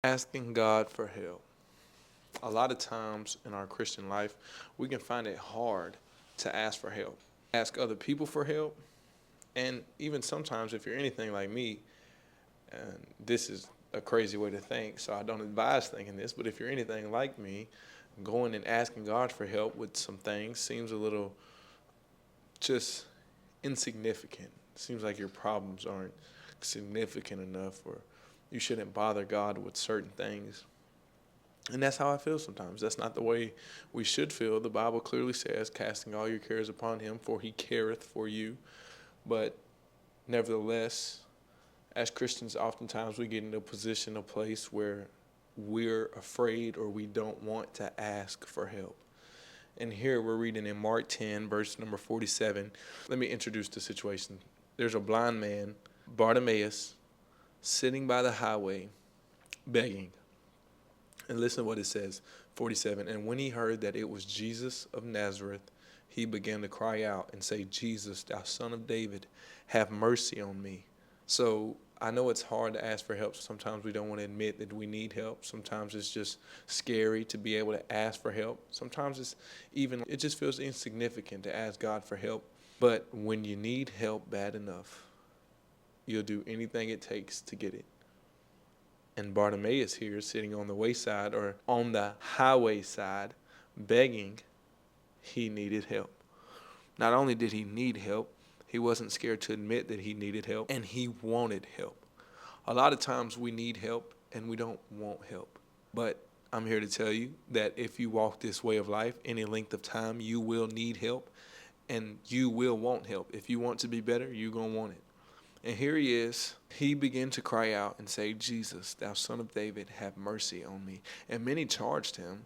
Asking God for help. A lot of times in our Christian life, we can find it hard to ask for help. Ask other people for help, and even sometimes, if you're anything like me, and this is a crazy way to think, so I don't advise thinking this, but if you're anything like me, going and asking God for help with some things seems a little just insignificant. Seems like your problems aren't significant enough, or you shouldn't bother God with certain things. And that's how I feel sometimes. That's not the way we should feel. The Bible clearly says, casting all your cares upon him, for he careth for you. But nevertheless, as Christians, oftentimes we get in a position, a place where we're afraid or we don't want to ask for help. And here we're reading in Mark 10, verse number 47. Let me introduce the situation. There's a blind man, Bartimaeus, sitting by the highway, begging. And listen to what it says, 47. And when he heard that it was Jesus of Nazareth, he began to cry out and say, Jesus, thou son of David, have mercy on me. So I know it's hard to ask for help. Sometimes we don't want to admit that we need help. Sometimes it's just scary to be able to ask for help. Sometimes it just feels insignificant to ask God for help. But when you need help bad enough, you'll do anything it takes to get it. And Bartimaeus here, sitting on the wayside or on the highway side, begging, he needed help. Not only did he need help, he wasn't scared to admit that he needed help, and he wanted help. A lot of times we need help and we don't want help. But I'm here to tell you that if you walk this way of life any length of time, you will need help and you will want help. If you want to be better, you're going to want it. And here he is. He began to cry out and say, Jesus, thou son of David, have mercy on me. And many charged him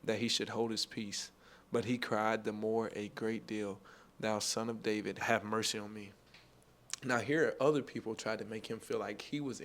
that he should hold his peace. But he cried the more a great deal, thou son of David, have mercy on me. Now here other people tried to make him feel like he was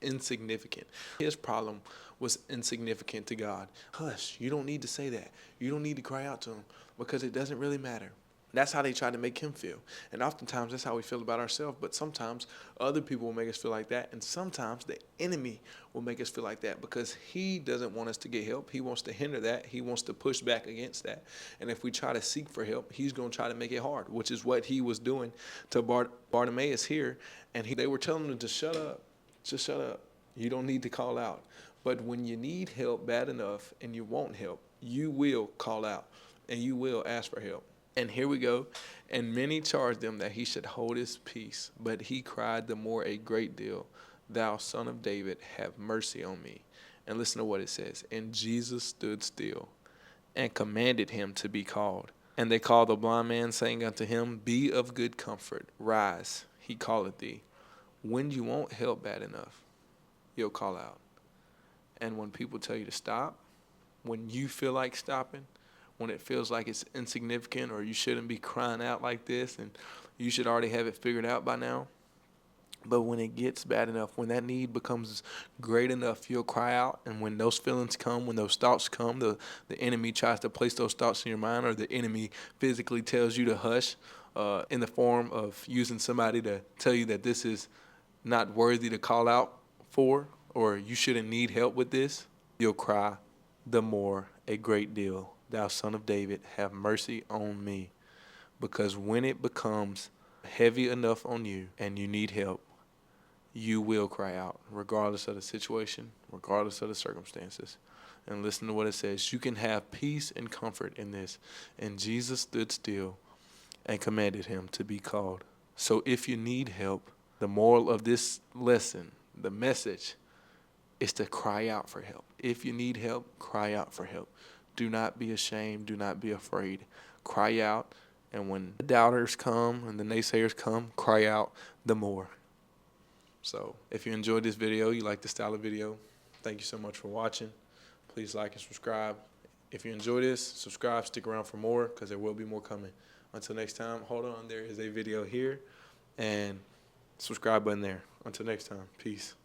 insignificant. His problem was insignificant to God. Hush, you don't need to say that. You don't need to cry out to him because it doesn't really matter. That's how they try to make him feel. And oftentimes that's how we feel about ourselves. But sometimes other people will make us feel like that. And sometimes the enemy will make us feel like that because he doesn't want us to get help. He wants to hinder that. He wants to push back against that. And if we try to seek for help, he's going to try to make it hard, which is what he was doing to Bartimaeus here. And they were telling him to shut up. Just shut up. You don't need to call out. But when you need help bad enough and you want help, you will call out and you will ask for help. And here we go. And many charged him that he should hold his peace. But he cried the more a great deal, thou son of David, have mercy on me. And listen to what it says. And Jesus stood still and commanded him to be called. And they called the blind man, saying unto him, Be of good comfort, rise, he calleth thee. When you want help bad enough, you'll call out. And when people tell you to stop, when you feel like stopping, when it feels like it's insignificant or you shouldn't be crying out like this and you should already have it figured out by now. But when it gets bad enough, when that need becomes great enough, you'll cry out. And when those feelings come, when those thoughts come, the enemy tries to place those thoughts in your mind, or the enemy physically tells you to hush in the form of using somebody to tell you that this is not worthy to call out for, or you shouldn't need help with this, you'll cry the more a great deal. Thou son of David, have mercy on me. Because when it becomes heavy enough on you and you need help, you will cry out, regardless of the situation, regardless of the circumstances. And listen to what it says. You can have peace and comfort in this. And Jesus stood still and commanded him to be called. So if you need help, the moral of this lesson, the message, is to cry out for help. If you need help, cry out for help. Do not be ashamed. Do not be afraid. Cry out. And when the doubters come and the naysayers come, cry out the more. So if you enjoyed this video, you like this style of video, thank you so much for watching. Please like and subscribe. If you enjoy this, subscribe, stick around for more because there will be more coming. Until next time, hold on. There is a video here and subscribe button there. Until next time, peace.